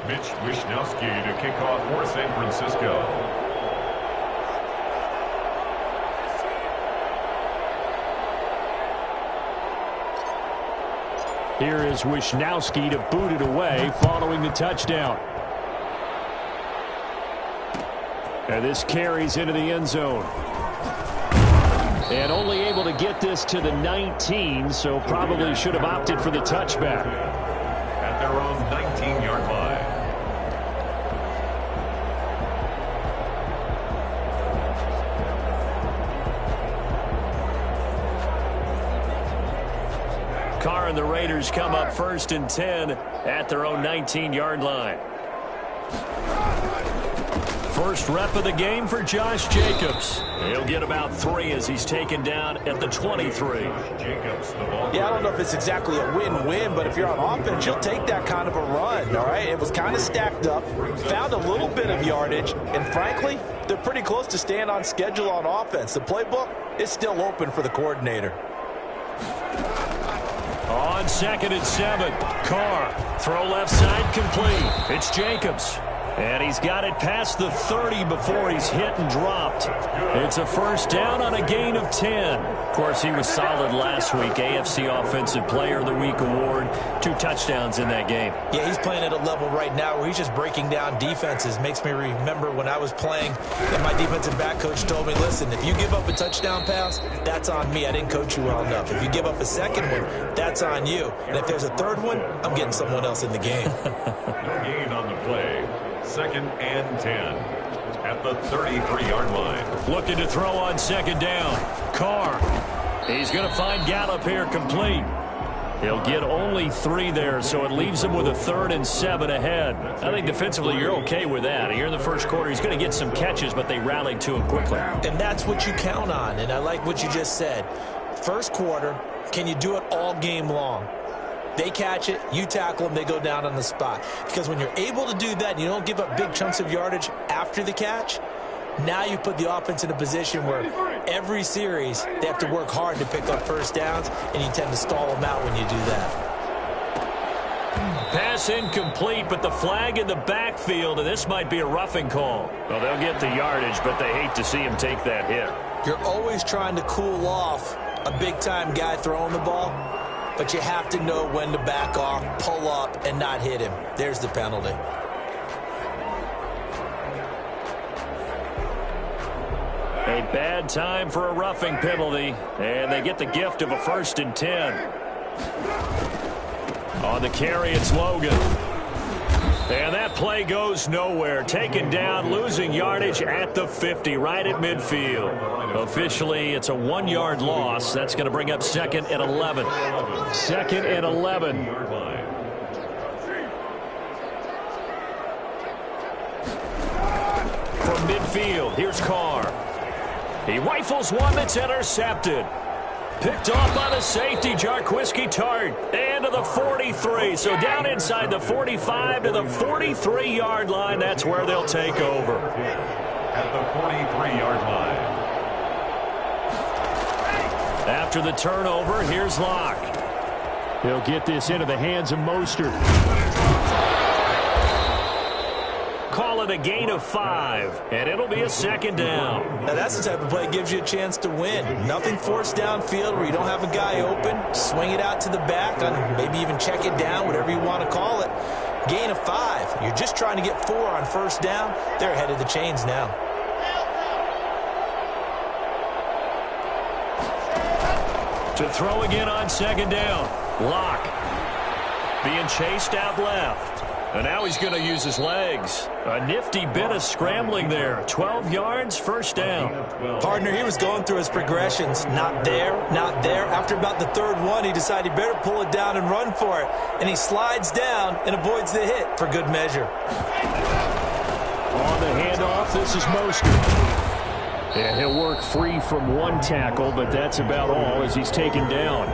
Mitch Wishnowsky to kick off for San Francisco. Here is Wishnowsky to boot it away following the touchdown. And this carries into the end zone. And only able to get this to the 19, so probably should have opted for the touchback. At their own 19-yard line. Carr and the Raiders come up 1st and 10 at their own 19-yard line. First rep of the game for Josh Jacobs. He'll get about 3 as he's taken down at the 23. Yeah, I don't know if it's exactly a win-win, but if you're on offense, you'll take that kind of a run, all right? It was kind of stacked up, found a little bit of yardage, and frankly, they're pretty close to staying on schedule on offense. The playbook is still open for the coordinator. On 2nd and 7, Carr, throw left side complete. It's Jacobs. And he's got it past the 30 before he's hit and dropped. It's a first down on a gain of 10. Of course, he was solid last week. AFC Offensive Player of the Week award. 2 touchdowns in that game. Yeah, he's playing at a level right now where he's just breaking down defenses. Makes me remember when I was playing and my defensive back coach told me, listen, if you give up a touchdown pass, that's on me. I didn't coach you well enough. If you give up a second one, that's on you. And if there's a third one, I'm getting someone else in the game. No gain on the play. 2nd and 10 at the 33-yard line. Looking to throw on 2nd down. Carr. He's going to find Gallup here complete. He'll get only 3 there, so it leaves him with a 3rd and 7 ahead. I think defensively you're okay with that. Here in the first quarter, he's going to get some catches, but they rallied to him quickly. And that's what you count on, and I like what you just said. First quarter, can you do it all game long? They catch it, you tackle them, they go down on the spot. Because when you're able to do that and you don't give up big chunks of yardage after the catch, now you put the offense in a position where every series they have to work hard to pick up first downs, and you tend to stall them out when you do that. Pass incomplete, but the flag in the backfield, and this might be a roughing call. Well, they'll get the yardage, but they hate to see him take that hit. You're always trying to cool off a big-time guy throwing the ball, but you have to know when to back off, pull up, and not hit him. There's the penalty. A bad time for a roughing penalty, and they get the gift of a 1st and 10. On the carry, it's Logan. And that play goes nowhere. Taken down, losing yardage at the 50, right at midfield. Officially, it's a 1-yard loss. That's going to bring up 2nd and 11. 2nd and 11. From midfield, here's Carr. He rifles one that's intercepted. Picked off by the safety, Jarquiski Tart. And to the 43. So down inside the 45 to the 43-yard line. That's where they'll take over. At the 43-yard line. After the turnover, here's Locke. He'll get this into the hands of Mostert. Call it a gain of 5, and it'll be a 2nd down. Now that's the type of play that gives you a chance to win. Nothing forced downfield where you don't have a guy open. Swing it out to the back, and maybe even check it down, whatever you want to call it. Gain of 5. You're just trying to get 4 on first down. They're ahead of the chains now. To throw again on 2nd down. Locke being chased out left. And now he's going to use his legs. A nifty bit of scrambling there. 12 yards, first down. Partner, he was going through his progressions. Not there, not there. After about the 3rd one, he decided he better pull it down and run for it. And he slides down and avoids the hit for good measure. On the handoff, this is Mostert. And he'll work free from 1 tackle, but that's about all as he's taken down.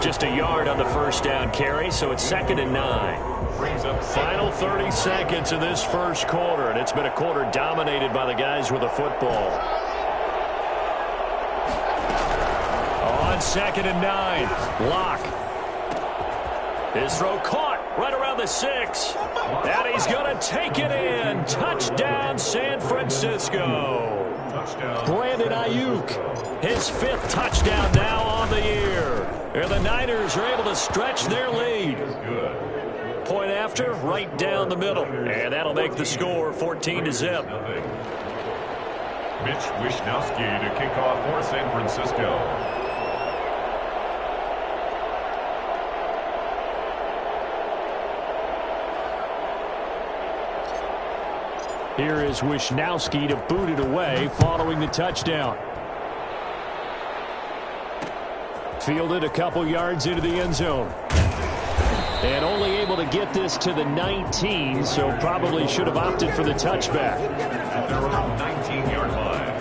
Just a yard on the first down carry, so it's 2nd and 9. Final 30 seconds of this first quarter, and it's been a quarter dominated by the guys with the football. On 2nd and 9, Locke. His throw caught. right around the 6. And he's going to take it in. Touchdown, San Francisco. Brandon Ayuk, his 5th touchdown now on the year. And the Niners are able to stretch their lead. Point after, right down the middle. And that'll make the score 14-0. Mitch Wishnowsky to kick off for San Francisco. Here is Wishnowsky to boot it away following the touchdown. Fielded a couple yards into the end zone. And only able to get this to the 19, so probably should have opted for the touchback. At their own 19-yard line.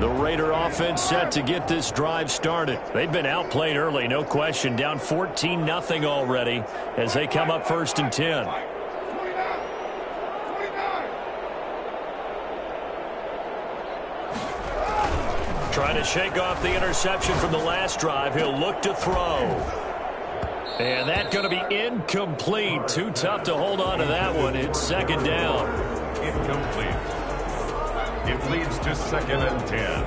The Raider offense set to get this drive started. They've been outplayed early, no question. Down 14-0 already as they come up 1st and 10. Trying to shake off the interception from the last drive. He'll look to throw. And that's going to be incomplete. Too tough to hold on to that one. It's 2nd down. Incomplete. It leads to 2nd and 10.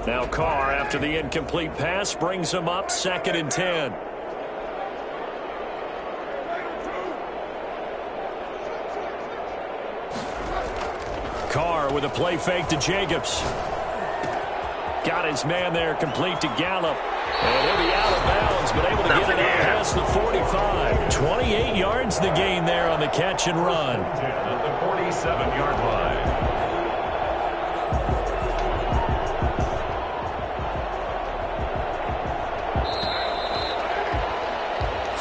Now Carr, after the incomplete pass, brings him up 2nd and 10. Carr with a play fake to Jacobs. Got his man there, complete to Gallup. And he'll be out of bounds, but able to get it out past the 45. 28 yards the gain there on the catch and run. At the 47-yard line.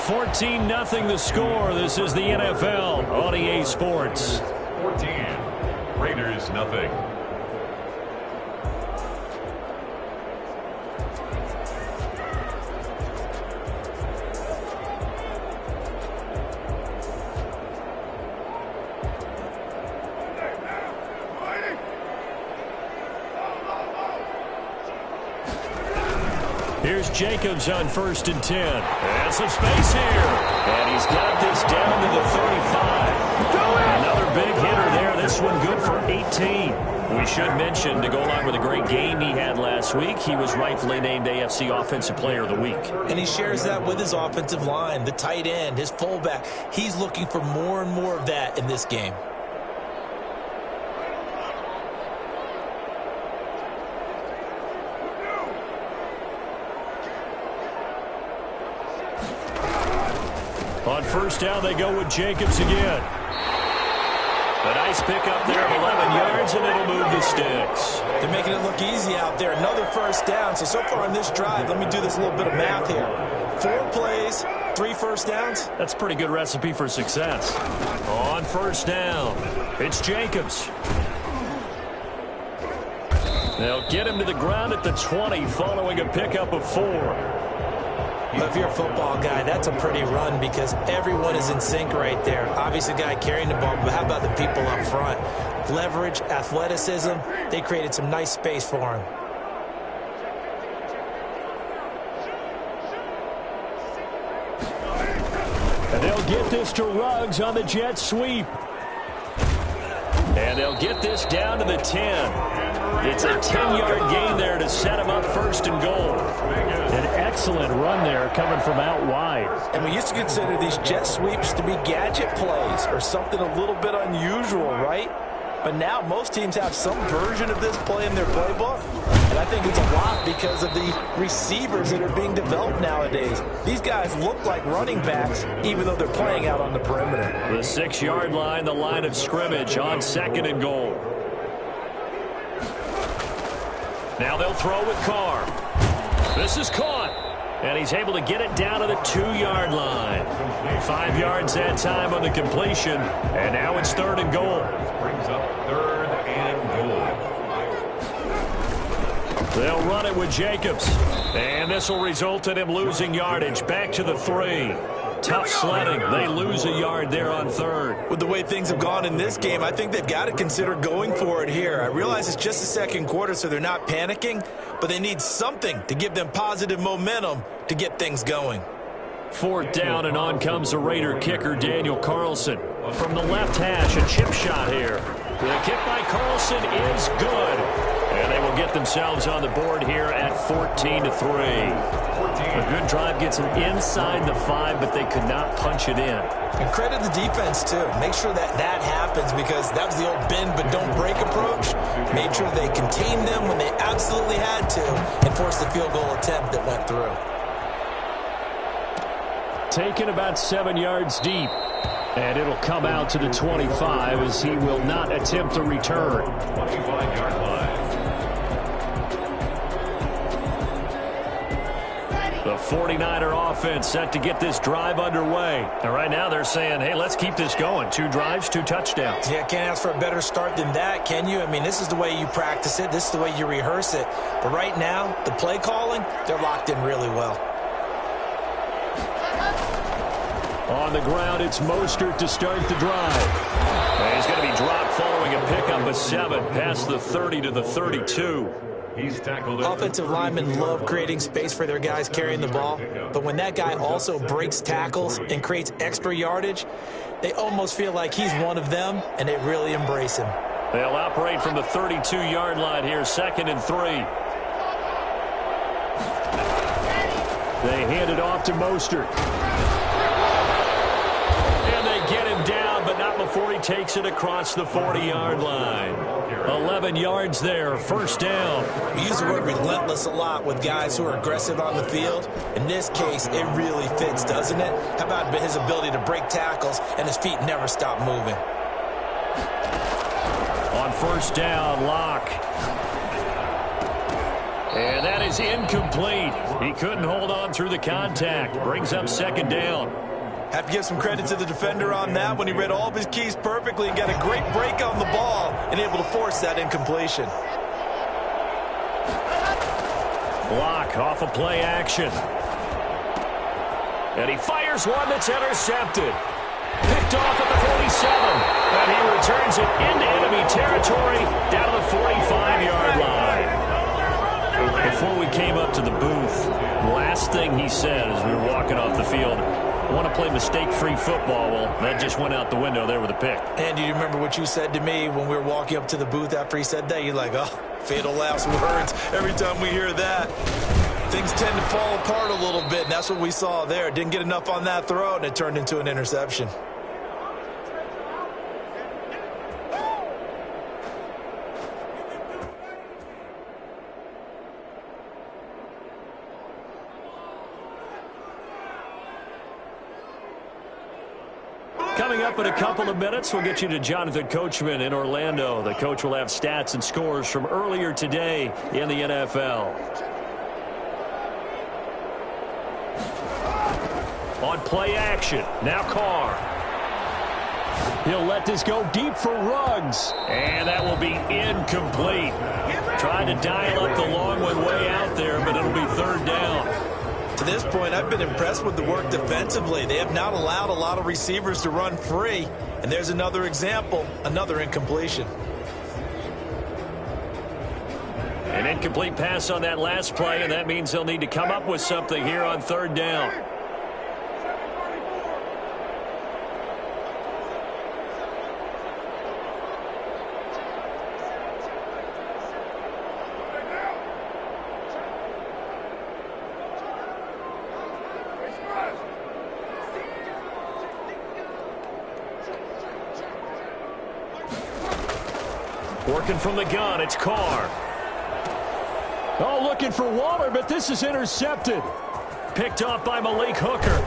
14-0 the score. This is the NFL on EA Sports. 14. Raiders nothing. Here's Jacobs on 1st and 10. And some space here. And he's got this down to the 35. Another big hitter there. This one good for 18. We should mention, to go along with a great game he had last week, he was rightfully named AFC Offensive Player of the Week. And he shares that with his offensive line, the tight end, his fullback. He's looking for more and more of that in this game. On 1st down, they go with Jacobs again. A nice pickup there of 11 yards, and it'll move the sticks. They're making it look easy out there. Another 1st down. So far in this drive, let me do this little bit of math here. 4 plays, 3 1st downs. That's a pretty good recipe for success. On 1st down, it's Jacobs. They'll get him to the ground at the 20 following a pickup of 4. Well, if you're a football guy, that's a pretty run because everyone is in sync right there. Obviously, the guy carrying the ball, but how about the people up front? Leverage, athleticism, they created some nice space for him. And they'll get this to Ruggs on the jet sweep. And they'll get this down to the 10. It's a 10-yard gain there to set him up 1st and goal. An excellent run there coming from out wide. And we used to consider these jet sweeps to be gadget plays or something a little bit unusual, right? But now most teams have some version of this play in their playbook. And I think it's a lot because of the receivers that are being developed nowadays. These guys look like running backs even though they're playing out on the perimeter. The 6-yard line, the line of scrimmage on 2nd and goal. Now they'll throw with Carr. This is caught. And he's able to get it down to the 2-yard line. 5 yards that time on the completion. And now it's 3rd and goal. Brings up 3rd and goal. They'll run it with Jacobs. And this will result in him losing yardage back to the 3. Tough sledding. They lose a yard there on third. With the way things have gone in this game, I think they've got to consider going for it here. I realize it's just the second quarter, so they're not panicking, but they need something to give them positive momentum to get things going. Fourth down, and on comes the Raider kicker, Daniel Carlson. From the left hash, a chip shot here. The kick by Carlson is good. And they will get themselves on the board here at 14-3. A good drive gets them inside the 5, but they could not punch it in. And credit the defense, too. Make sure that that happens, because that was the old bend but don't break approach. Made sure they contained them when they absolutely had to and forced the field goal attempt that went through. Taken about 7 yards deep. And it'll come out to the 25 as he will not attempt a return. 25-yard line. The 49er offense set to get this drive underway. And right now they're saying, hey, let's keep this going. 2 drives, 2 touchdowns. Yeah, can't ask for a better start than that, can you? I mean, this is the way you practice it. This is the way you rehearse it. But right now, the play calling, they're locked in really well. On the ground, it's Mostert to start the drive. And he's going to be dropped following a pickup of 7 past the 30 to the 32. He's tackled. Offensive linemen love creating space for their guys carrying the ball, but when that guy also breaks tackles and creates extra yardage, they almost feel like he's one of them, and they really embrace him. They'll operate from the 32-yard line here, 2nd and 3. They hand it off to Mostert. Get him down, but not before he takes it across the 40-yard line. 11 yards there, first down. We use the word relentless a lot with guys who are aggressive on the field. In this case, it really fits, doesn't it? How about his ability to break tackles and his feet never stop moving? On first down, Locke. And that is incomplete. He couldn't hold on through the contact. Brings up 2nd down. Have to give some credit to the defender on that when he read all of his keys perfectly and got a great break on the ball and able to force that incompletion. Block off a play action. And he fires one that's intercepted. Picked off at the 47. And he returns it into enemy territory down to the 45-yard line. Before we came up to the booth, last thing he said as we were walking off the field, I want to play mistake-free football. Well, that just went out the window there with a pick. And do you remember what you said to me when we were walking up to the booth after he said that? You're like, oh, fatal last words. Every time we hear that, things tend to fall apart a little bit, and that's what we saw there. Didn't get enough on that throw, and it turned into an interception. Coming up in a couple of minutes, we'll get you to Jonathan Coachman in Orlando. The coach will have stats and scores from earlier today in the NFL. On play action, now Carr. He'll let this go deep for Ruggs. And that will be incomplete. Trying to dial up the long one way out there, but it'll be 3rd down. To this point, I've been impressed with the work defensively. They have not allowed a lot of receivers to run free. And there's another example, another incompletion. An incomplete pass on that last play, and that means they'll need to come up with something here on 3rd down. Working from the gun, it's Carr. Oh, looking for Waller, but this is intercepted. Picked off by Malik Hooker.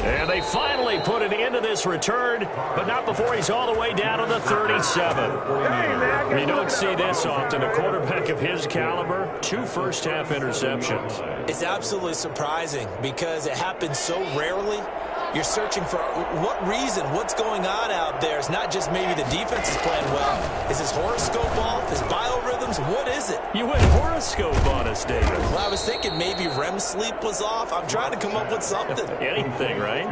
And they finally put an end to this return, but not before he's all the way down to the 37. You don't see this often. A quarterback of his caliber, 2 first-half interceptions. It's absolutely surprising because it happens so rarely. You're searching for what reason, what's going on out there. It's not just maybe the defense is playing well. Is his horoscope off? His biorhythms? What is it? You went horoscope on us, David. Well, I was thinking maybe REM sleep was off. I'm trying to come up with something. Anything, right?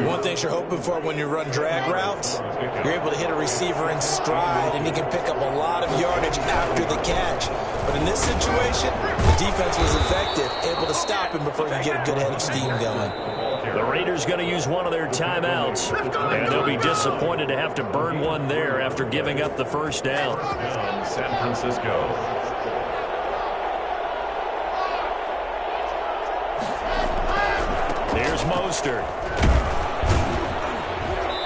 One thing you're hoping for when you run drag routes, you're able to hit a receiver in stride, and he can pick up a lot of yardage after the catch. But in this situation, the defense was effective, able to stop him before he could get a good head of steam going. The Raiders going to use one of their timeouts, and they'll be disappointed to have to burn one there after giving up the first down. San Francisco. Here's Mostert.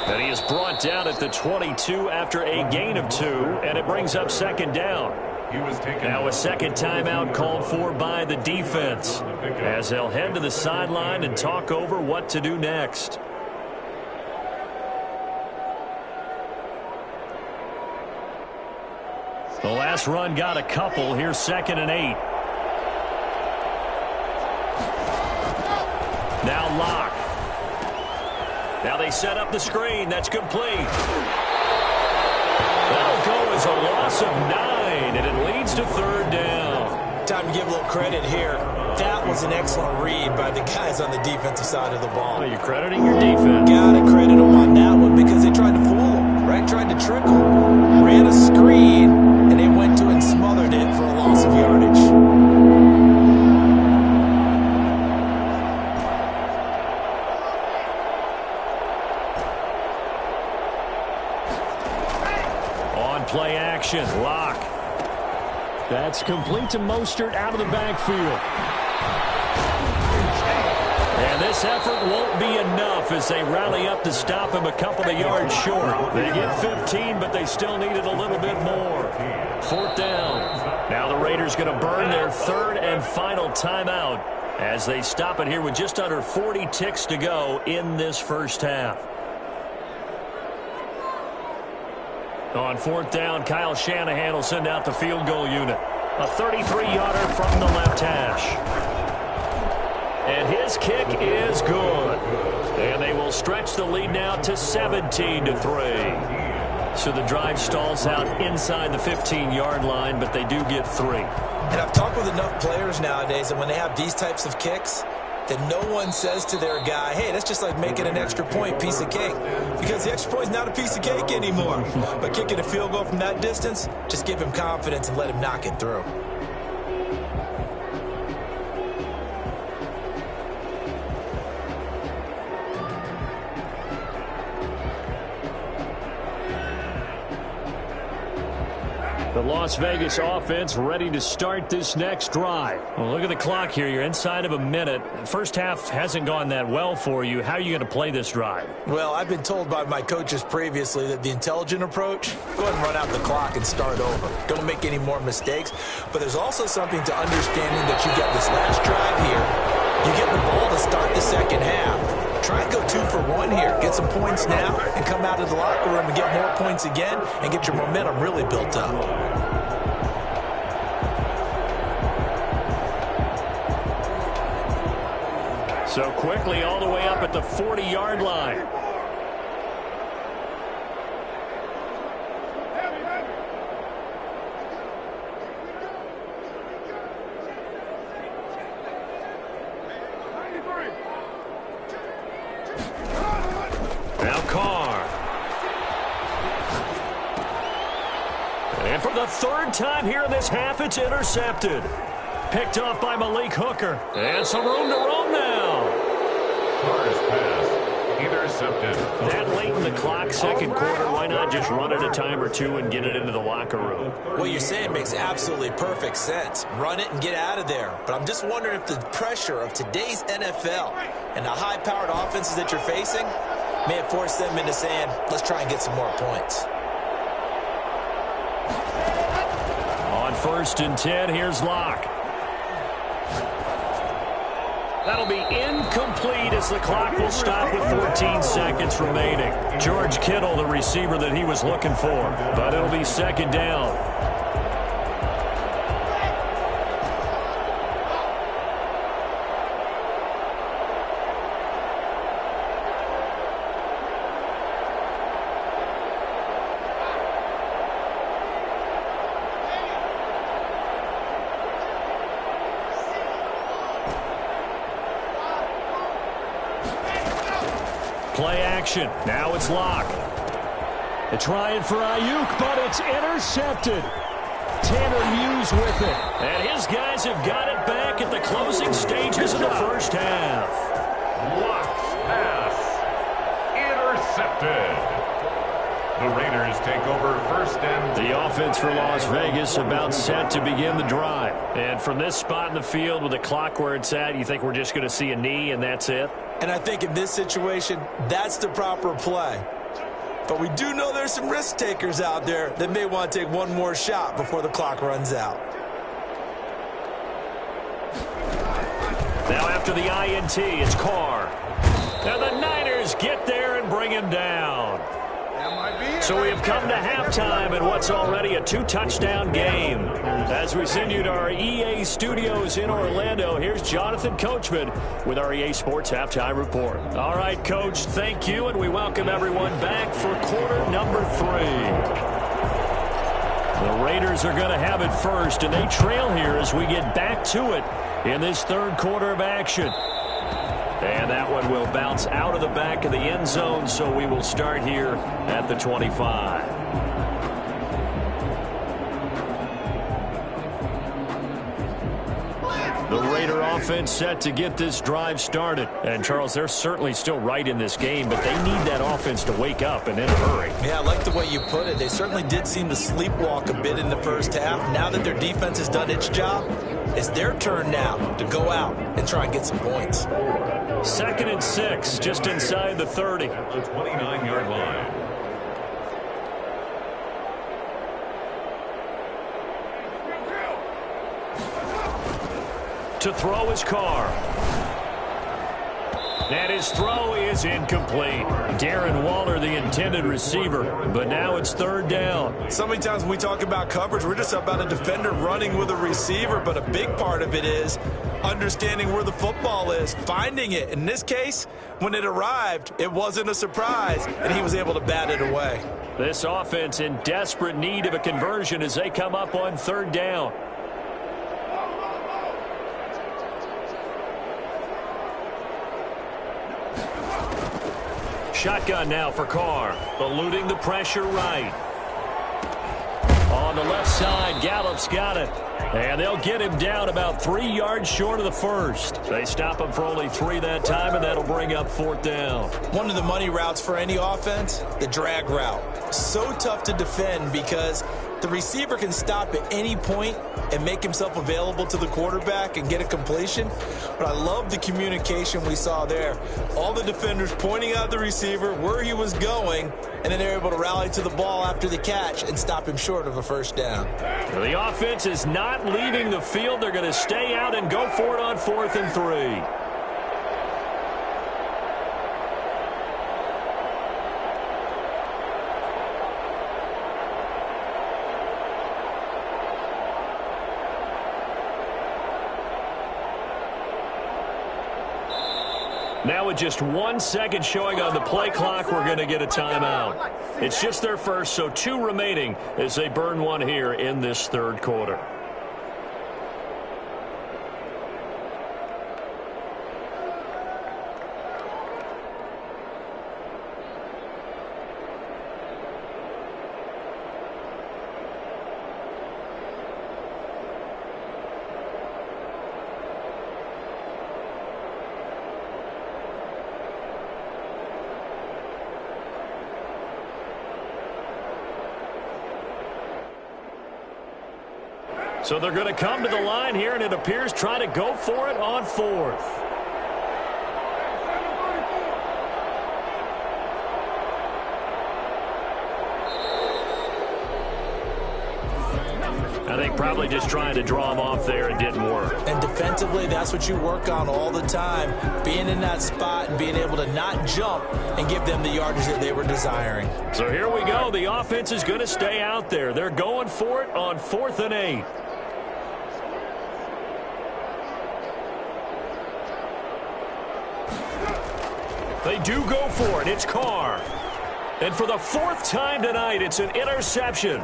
And he is brought down at the 22 after a gain of 2, and it brings up second down. Now a second timeout called for by the defense as they'll head to the sideline and talk over what to do next. The last run got a couple. Here's 2nd and 8. Now Locke. Now they set up the screen. That's complete. That'll go as a loss of 9, and it leads to third down. Time to give a little credit here. That was an excellent read by the guys on the defensive side of the ball. Well, you're crediting your defense. Gotta credit them on that one because they tried to fool him, right? Tried to trick him. Ran a screen, and they went to and smothered it for a loss of yardage. Play action. Locke. That's complete to Mostert out of the backfield. And this effort won't be enough as they rally up to stop him a couple of yards short. They get 15, but they still needed a little bit more. 4th down. Now the Raiders going to burn their 3rd and final timeout as they stop it here with just under 40 ticks to go in this first half. On 4th down, Kyle Shanahan will send out the field goal unit. A 33-yarder from the left hash. And his kick is good. And they will stretch the lead now to 17-3. So the drive stalls out inside the 15-yard line, but they do get 3. And I've talked with enough players nowadays, and when they have these types of kicks, that no one says to their guy, hey, that's just like making an extra point, piece of cake. Because the extra point is not a piece of cake anymore. But kicking a field goal from that distance, just give him confidence and let him knock it through. The Las Vegas offense ready to start this next drive. Well, look at the clock here. You're inside of a minute. First half hasn't gone that well for you. How are you going to play this drive? Well, I've been told by my coaches previously that the intelligent approach, go ahead and run out the clock and start over. Don't make any more mistakes. But there's also something to understanding that you get this last drive here. You get the ball to start the second half. Try and go 2 for 1 here. Get some points now and come out of the locker room and get more points again and get your momentum really built up. So quickly all the way up at the 40-yard line. Now Carr. And for the 3rd time here in this half, it's intercepted. Picked off by Malik Hooker. And some room to roam now. Carr's pass intercepted. That late in the clock, second quarter, why not just run it a time or two and get it into the locker room? What you're saying makes absolutely perfect sense. Run it and get out of there. But I'm just wondering if the pressure of today's NFL and the high-powered offenses that you're facing may have forced them into saying, let's try and get some more points. On 1st and 10, here's Locke. That'll be incomplete as the clock will stop with 14 seconds remaining. George Kittle, the receiver that he was looking for, but it'll be 2nd down. action. Now it's Locke. They're trying for Ayuk, but it's intercepted. Tanner Muse with it. And his guys have got it back at the closing stages of the first half. Locke's pass intercepted. The Raiders take over first and... The offense for Las Vegas about set to begin the drive. And from this spot in the field with the clock where it's at, you think we're just going to see a knee and that's it? And I think in this situation, that's the proper play. But we do know there's some risk takers out there that may want to take one more shot before the clock runs out. Now after the INT, it's Carr. And the Niners get there and bring him down. So we have come to halftime in what's already a 2-touchdown game. As we send you to our EA studios in Orlando, here's Jonathan Coachman with our EA Sports Halftime Report. All right, Coach, thank you, and we welcome everyone back for quarter number 3. The Raiders are going to have it first, and they trail here as we get back to it in this third quarter of action. And that one will bounce out of the back of the end zone, so we will start here at the 25. The Raider offense set to get this drive started. And, Charles, they're certainly still right in this game, but they need that offense to wake up and in a hurry. Yeah, I like the way you put it. They certainly did seem to sleepwalk a bit in the first half. Now that their defense has done its job, it's their turn now to go out and try and get some points. 2nd and 6, just inside the 30. At the 29-yard line. To throw his Carr. And his throw is incomplete. Darren Waller, the intended receiver, but now it's 3rd down. So many times when we talk about coverage, we're just about a defender running with a receiver, but a big part of it is understanding where the football is, finding it. In this case, when it arrived, it wasn't a surprise, and he was able to bat it away. This offense in desperate need of a conversion as they come up on 3rd down. Shotgun now for Carr, eluding the pressure right. On the left side, Gallup's got it. And they'll get him down about 3 yards short of the first. They stop him for only 3 that time, and that'll bring up 4th down. One of the money routes for any offense, the drag route. So tough to defend because the receiver can stop at any point and make himself available to the quarterback and get a completion. But I love the communication we saw there. All the defenders pointing out the receiver, where he was going, and then they're able to rally to the ball after the catch and stop him short of a 1st down. The offense is not leaving the field. They're going to stay out and go for it on 4th and 3. Now with just 1 second showing on the play clock, we're going to get a timeout. It's just their first, so 2 remaining as they burn one here in this 3rd quarter. So they're going to come to the line here, and it appears try to go for it on 4th. I think probably just trying to draw him off there. It didn't work. And defensively, that's what you work on all the time, being in that spot and being able to not jump and give them the yardage that they were desiring. So here we go. The offense is going to stay out there. They're going for it on 4th and 8. They do go for it. It's Carr. And for the 4th time tonight, it's an interception.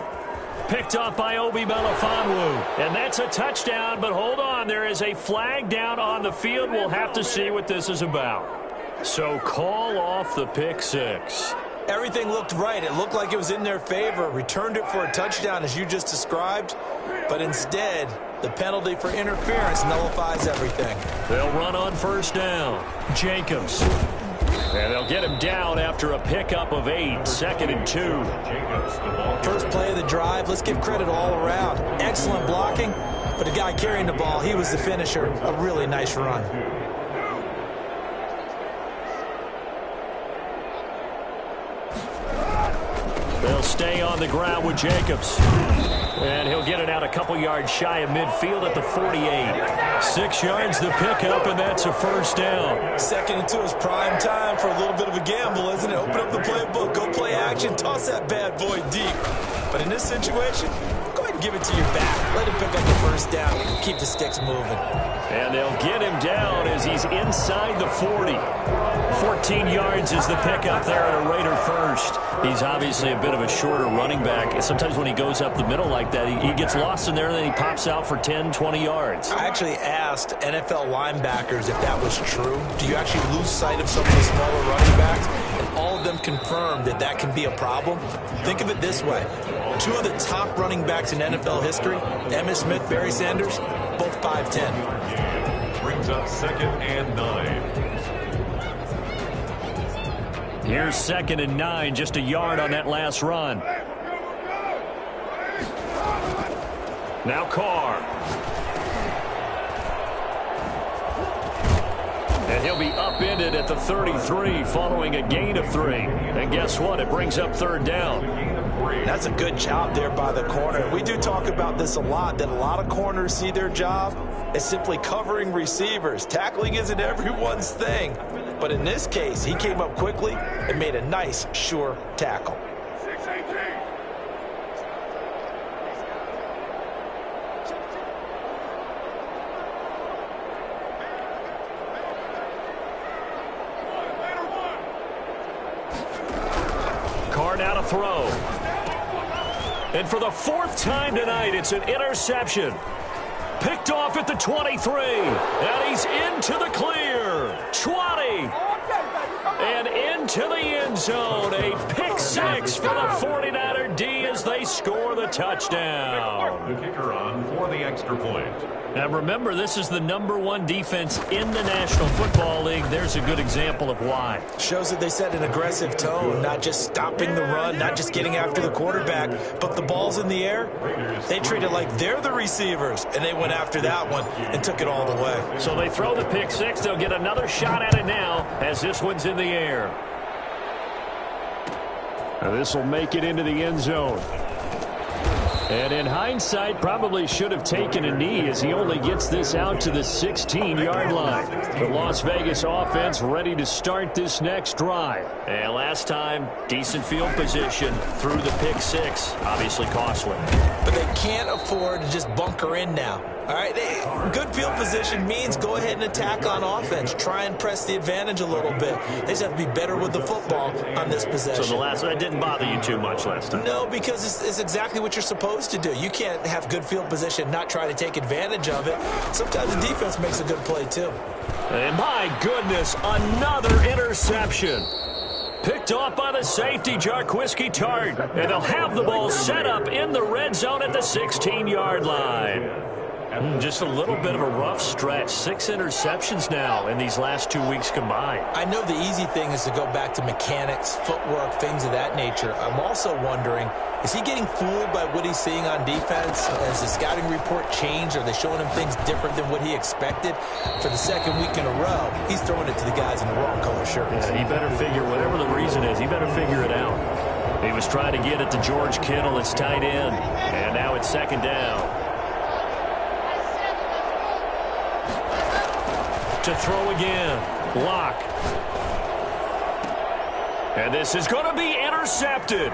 Picked off by Obi Melifonwu. And that's a touchdown, but hold on. There is a flag down on the field. We'll have to see what this is about. So call off the pick six. Everything looked right. It looked like it was in their favor. Returned it for a touchdown, as you just described. But instead, the penalty for interference nullifies everything. They'll run on first down. Jacobs. And they'll get him down after a pickup of 8. 2nd and 2. First play of the drive. Let's give credit all around. Excellent blocking. But the guy carrying the ball, he was the finisher. A really nice run. They'll stay on the ground with Jacobs. And he'll get it out a couple yards shy of midfield at the 48. 6 yards the pickup, and that's a first down. 2nd and 2 is prime time for a little bit of a gamble, isn't it? Open up the playbook, go play action, toss that bad boy deep. But in this situation, go ahead and give it to your back. Let him pick up the first down. Keep the sticks moving. And they'll get him down as he's inside the 40. 14 yards is the pickup there at a Raider first. He's obviously a bit of a shorter running back. Sometimes when he goes up the middle like that, he gets lost in there, and then he pops out for 10, 20 yards. I actually asked NFL linebackers if that was true. Do you actually lose sight of some of the smaller running backs? And all of them confirmed that that can be a problem. Think of it this way. 2 of the top running backs in NFL history, Emmitt Smith, Barry Sanders, both 5'10". Brings up 2nd and 9. Here's 2nd and 9, just a yard on that last run. Now Carr. And he'll be upended at the 33 following a gain of 3. And guess what? It brings up 3rd down. That's a good job there by the corner. We do talk about this a lot, that a lot of corners see their job as simply covering receivers. Tackling isn't everyone's thing. But in this case, he came up quickly and made a nice, sure tackle. Carr now to throw. And for the 4th time tonight, it's an interception. Picked off at the 23. And he's into the clear. 20. And into the end zone. A pick 6 for the 49er D as they score the touchdown. The kicker on for the extra point. Now remember, this is the #1 defense in the National Football League. There's a good example of why. Shows that they set an aggressive tone, not just stopping the run, not just getting after the quarterback, but the ball's in the air. They treat it like they're the receivers, and they went after that one and took it all the way. So they throw the pick 6. They'll get another shot at it now as this one's in the air. Now this will make it into the end zone. And in hindsight, probably should have taken a knee as he only gets this out to the 16-yard line. The Las Vegas offense ready to start this next drive. And last time, decent field position through the pick 6. Obviously costly. But they can't afford to just bunker in now. All right, good field position means go ahead and attack on offense. Try and press the advantage a little bit. They just have to be better with the football on this possession. So that didn't bother you too much last time? No, because it's exactly what you're supposed to do. You can't have good field position and not try to take advantage of it. Sometimes the defense makes a good play, too. And my goodness, another interception. Picked off by the safety, Jarquiski Tart. And they'll have the ball set up in the red zone at the 16-yard line. Just a little bit of a rough stretch. 6 interceptions now in these last 2 weeks combined. I know the easy thing is to go back to mechanics, footwork, things of that nature. I'm also wondering, is he getting fooled by what he's seeing on defense? Has the scouting report changed? Are they showing him things different than what he expected? For the 2nd week in a row, he's throwing it to the guys in the wrong color shirts. Yeah, he better figure, whatever the reason is, he better figure it out. He was trying to get it to George Kittle, it's tight end. And now it's 2nd down. To throw again. Lock. And this is going to be intercepted.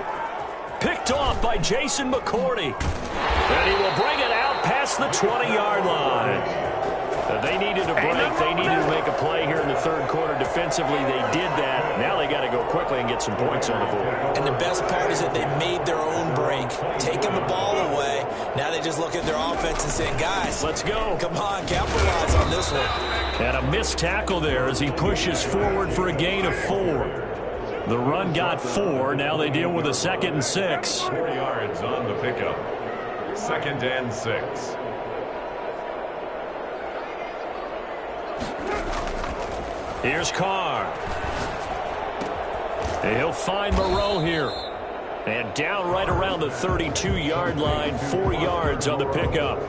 Picked off by Jason McCourty. And he will bring it out past the 20-yard line. They needed a break. They needed to make a play here in the third quarter defensively. They did that. Now they got to go quickly and get some points on the board. And the best part is that they made their own break, taking the ball away. Now they just look at their offense and saying, guys, let's go. Come on, capitalize on this one. And a missed tackle there as he pushes forward for a gain of 4. The run got 4. Now they deal with a 2nd and 6. 4 yards on the pickup. 2nd and 6. Here's Carr. And he'll find Moreau here. And down right around the 32-yard line, 4 yards on the pickup.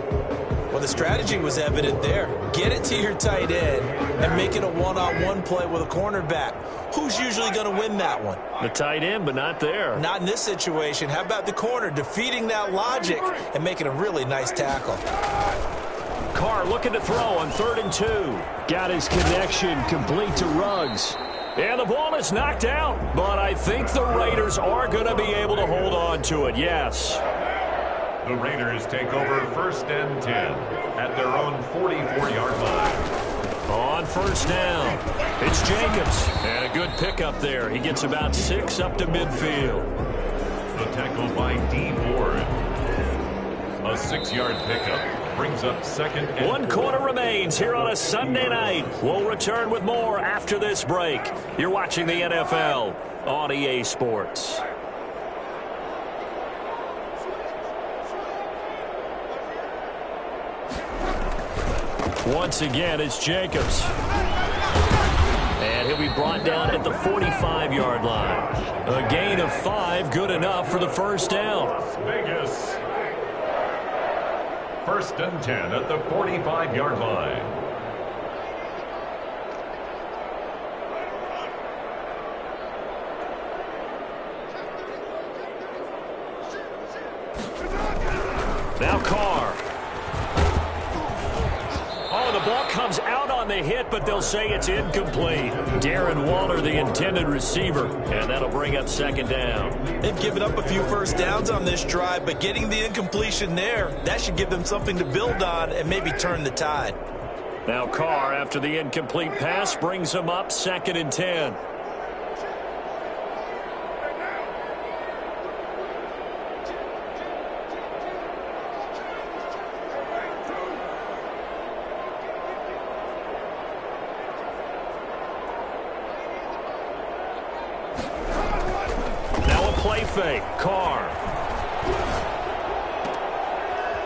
Well, the strategy was evident there. Get it to your tight end and make it a one-on-one play with a cornerback. Who's usually going to win that one? The tight end, but not there. Not in this situation. How about the corner defeating that logic and making a really nice tackle? Carr looking to throw on 3rd and 2. Got his connection complete to Ruggs. And the ball is knocked out. But I think the Raiders are going to be able to hold on to it, yes. The Raiders take over 1st and 10 at their own 44-yard line. On 1st down, it's Jacobs. And a good pickup there. He gets about 6 up to midfield. The tackle by D. Ward. A 6-yard pickup. Brings up 2nd and 1 quarter remains here on a Sunday night. We'll return with more after this break. You're watching the NFL on EA Sports. Once again, it's Jacobs. And he'll be brought down at the 45-yard line. A gain of 5, good enough for the 1st down. Las Vegas. 1st and 10 at the 45-yard line. Now Carr. Oh, the ball comes out on the hit, but they'll say it's incomplete. Darren Waller, the intended receiver, and that'll bring up 2nd down. They've given up a few first downs on this drive, but getting the incompletion there, that should give them something to build on and maybe turn the tide. Now Carr, after the incomplete pass, brings him up 2nd and 10. Fake. Carr.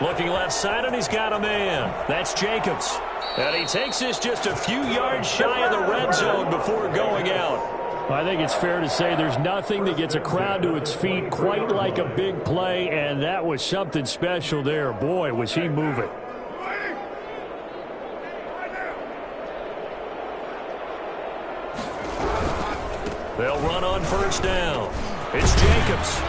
Looking left side, and he's got a man. That's Jacobs. And he takes this just a few yards shy of the red zone before going out. I think it's fair to say there's nothing that gets a crowd to its feet quite like a big play, and that was something special there. Boy, was he moving. They'll run on 1st down. It's Jacobs.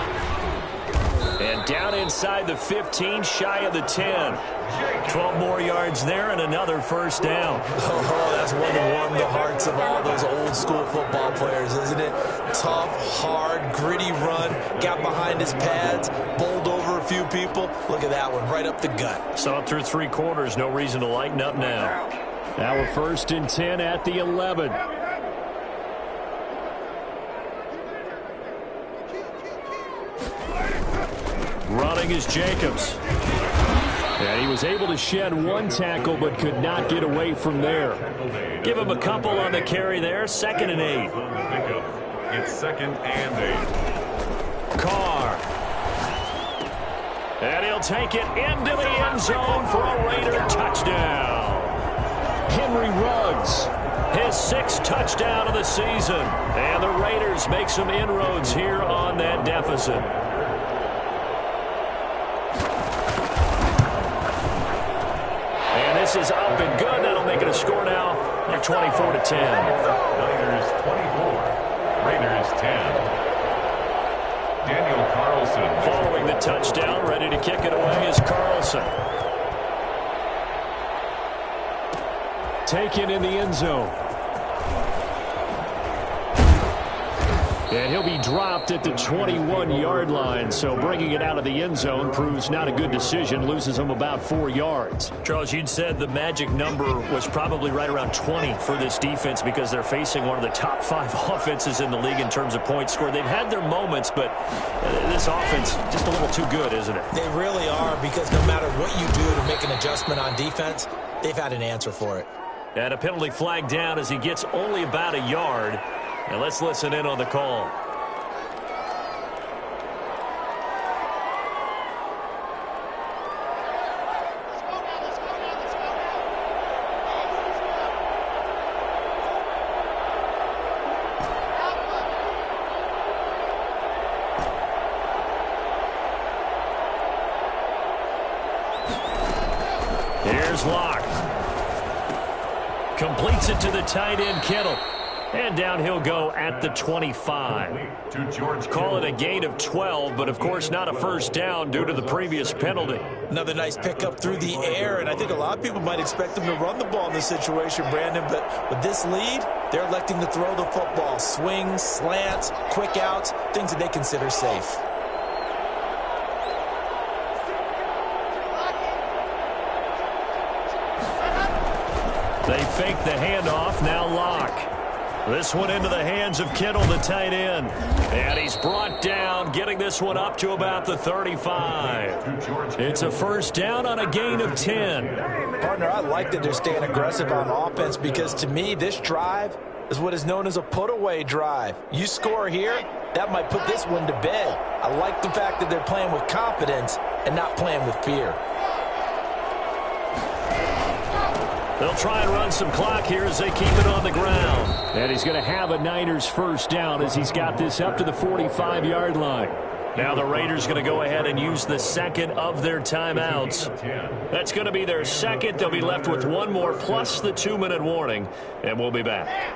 And down inside the 15, shy of the 10. 12 more yards there and another 1st down. Oh, that's one to warm the hearts of all those old school football players, isn't it? Tough, hard, gritty run. Got behind his pads, bowled over a few people. Look at that one, right up the gut. Saw it through 3 quarters. No reason to lighten up now. Now a 1st and 10 at the 11. Running is Jacobs. And he was able to shed 1 tackle but could not get away from there. Give him a couple on the carry there. 2nd and 8. It's 2nd and 8. Carr. And he'll take it into the end zone for a Raider touchdown. Henry Ruggs, his 6th touchdown of the season. And the Raiders make some inroads here on that deficit. This is up and good. That'll make it a score now of 24-10. Niners 24, Raiders 10. Daniel Carlson. Following the touchdown, ready to kick it away is Carlson. Taken in the end zone. And he'll be dropped at the 21-yard line. So bringing it out of the end zone proves not a good decision. Loses him about 4 yards. Charles, you'd said the magic number was probably right around 20 for this defense because they're facing one of the top 5 offenses in the league in terms of points scored. They've had their moments, but this offense just a little too good, isn't it? They really are, because no matter what you do to make an adjustment on defense, they've had an answer for it. And a penalty flag down as he gets only about a yard. And let's listen in on the call. Here's Locke. Completes it to the tight end, Kittle. And down he'll go at the 25. Call it a gain of 12, but of course not a first down due to the previous penalty. Another nice pickup through the air, and I think a lot of people might expect them to run the ball in this situation, Brandon, but with this lead, they're electing to throw the football. Swings, slants, quick outs, things that they consider safe. They fake the handoff, now Locke. This one into the hands of Kittle, the tight end. And he's brought down, getting this one up to about the 35. It's a first down on a gain of 10. Partner, I like that they're staying aggressive on offense, because to me, this drive is what is known as a put-away drive. You score here, that might put this one to bed. I like the fact that they're playing with confidence and not playing with fear. They'll try and run some clock here as they keep it on the ground. And he's going to have a Niners first down as he's got this up to the 45-yard line. Now the Raiders going to go ahead and use the second of their timeouts. That's going to be their second. They'll be left with one more plus the 2-minute warning, and we'll be back.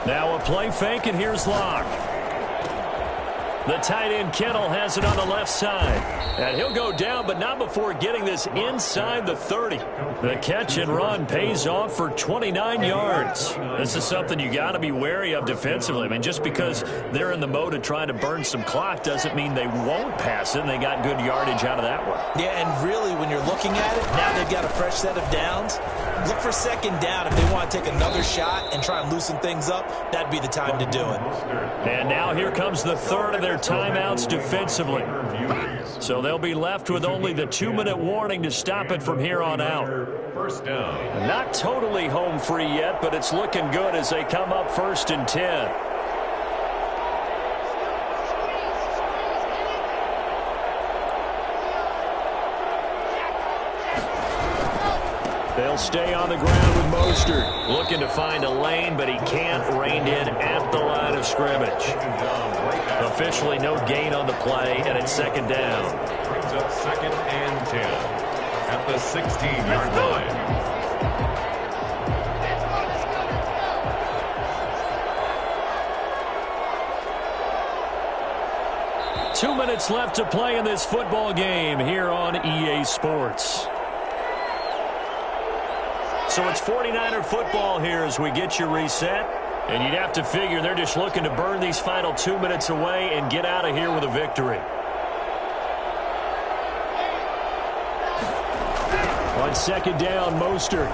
Now a play fake, and here's Locke. The tight end Kittle has it on the left side. And he'll go down, but not before getting this inside the 30. The catch and run pays off for 29 yards. This is something you got to be wary of defensively. I mean, just because they're in the mode of trying to burn some clock doesn't mean they won't pass it, and they got good yardage out of that one. Yeah, and really, when you're looking at it, now they've got a fresh set of downs. Look for second down. If they want to take another shot and try and loosen things up, that'd be the time to do it. And now here comes the third of their timeouts defensively. So they'll be left with only the 2-minute warning to stop it from here on out. First down. Not totally home free yet, but it's looking good as they come up 1st and 10. They'll stay on the ground with Mostert. Looking to find a lane, but he can't. Reined in at the line of scrimmage. Officially no gain on the play, and it's second down. Brings up 2nd and 10 at the 16-yard line. 2 minutes left to play in this football game here on EA Sports. So it's 49er football here as we get you reset. And you'd have to figure they're just looking to burn these final 2 minutes away and get out of here with a victory. On second down, Mostert.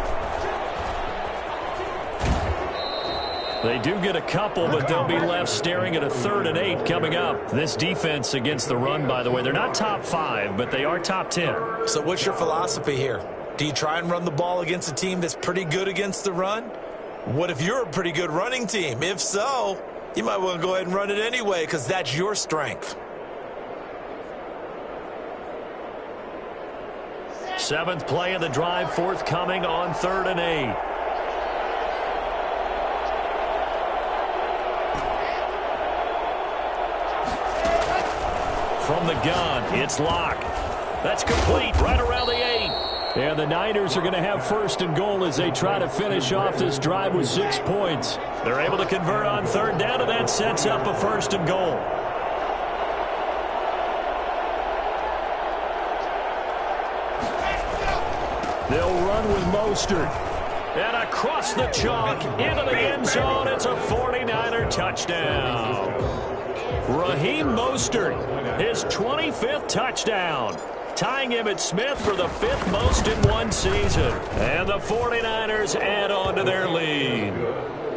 They do get a couple, but they'll be left staring at a 3rd and 8 coming up. This defense against the run, by the way, they're not top 5, but they are top 10. So what's your philosophy here? Do you try and run the ball against a team that's pretty good against the run? What if you're a pretty good running team? If so, you might want to go ahead and run it anyway, because that's your strength. 7th play of the drive forthcoming on 3rd and 8. From the gun, it's Locke. That's complete right around the 8. And the Niners are going to have first and goal as they try to finish off this drive with 6 points. They're able to convert on third down, and that sets up a first and goal. They'll run with Mostert. And across the chalk into the end zone. It's a 49er touchdown. Raheem Mostert, his 25th touchdown, tying Emmitt Smith for the 5th most in one season. And the 49ers add on to their lead.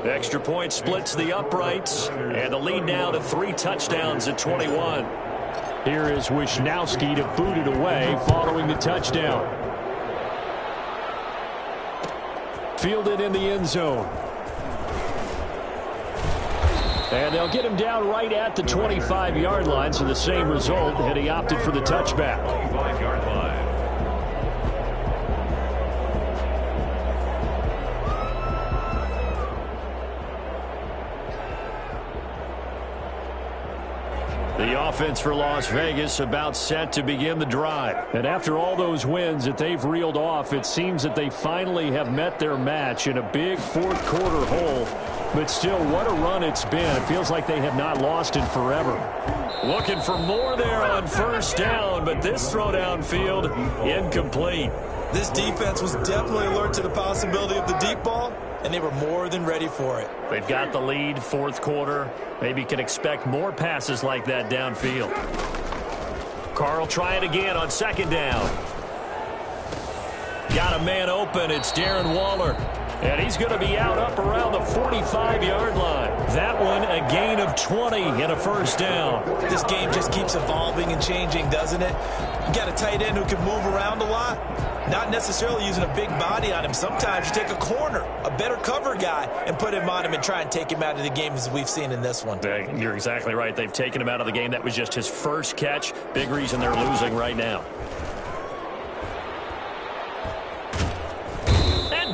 The extra point splits the uprights, and the lead now to 3 touchdowns at 21. Here is Wisnowski to boot it away following the touchdown. Fielded in the end zone. And they'll get him down right at the 25-yard line, so the same result, and he opted for the touchback. 25-yard line. The offense for Las Vegas about set to begin the drive. And after all those wins that they've reeled off, it seems that they finally have met their match in a big fourth-quarter hole. But still, what a run it's been. It feels like they have not lost in forever. Looking for more there on first down, but this throw downfield, incomplete. This defense was definitely alert to the possibility of the deep ball, and they were more than ready for it. They've got the lead, fourth quarter. Maybe can expect more passes like that downfield. Carl try it again on second down. Got a man open. It's Darren Waller. And he's going to be out up around the 45-yard line. That one a gain of 20 and a first down. This game just keeps evolving and changing, doesn't it? You got a tight end who can move around a lot. Not necessarily using a big body on him. Sometimes you take a corner, a better cover guy, and put him on him and try and take him out of the game as we've seen in this one. You're exactly right. They've taken him out of the game. That was just his first catch. Big reason they're losing right now.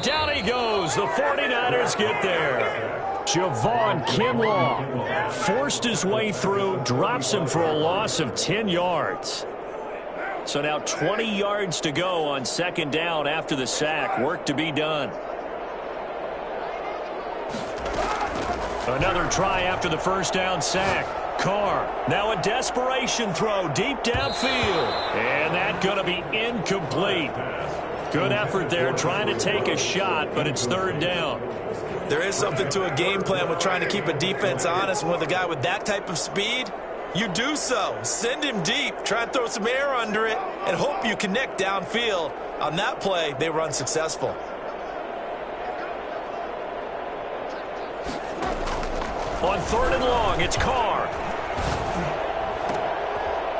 Down he goes. The 49ers get there. Javon Kinlaw forced his way through, drops him for a loss of 10 yards. So now 20 yards to go on second down after the sack. Work to be done. Another try after the first down sack. Carr, now a desperation throw deep downfield. And that's going to be incomplete. Good effort there trying to take a shot, but it's third down. There is something to a game plan with trying to keep a defense honest. And with a guy with that type of speed, you do so. Send him deep, try and throw some air under it, and hope you connect downfield. On that play, they were unsuccessful. On third and long, it's Carr.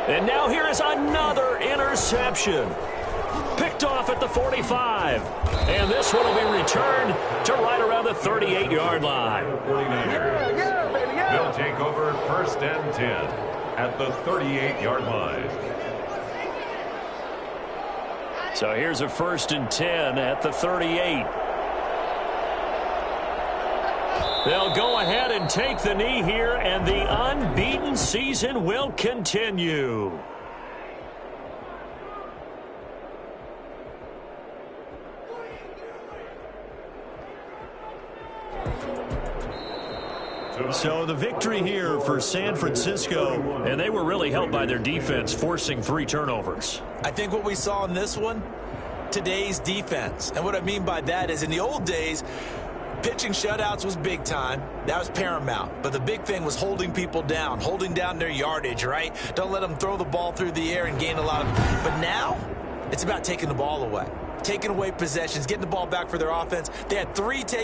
And now here is another interception. Picked off at the 45. And this one will be returned to right around the 38-yard line. 49ers. They'll take over first and 10 at the 38-yard line. So here's a first and 10 at the 38. They'll go ahead and take the knee here, and the unbeaten season will continue. So the victory here for San Francisco, and they were really helped by their defense, forcing 3 turnovers. I think what we saw in this one, today's defense. And what I mean by that is in the old days, pitching shutouts was big time. That was paramount. But the big thing was holding people down, holding down their yardage, right? Don't let them throw the ball through the air and gain a lot of... But now, it's about taking the ball away. Taking away possessions, getting the ball back for their offense. They had 3 takeaways.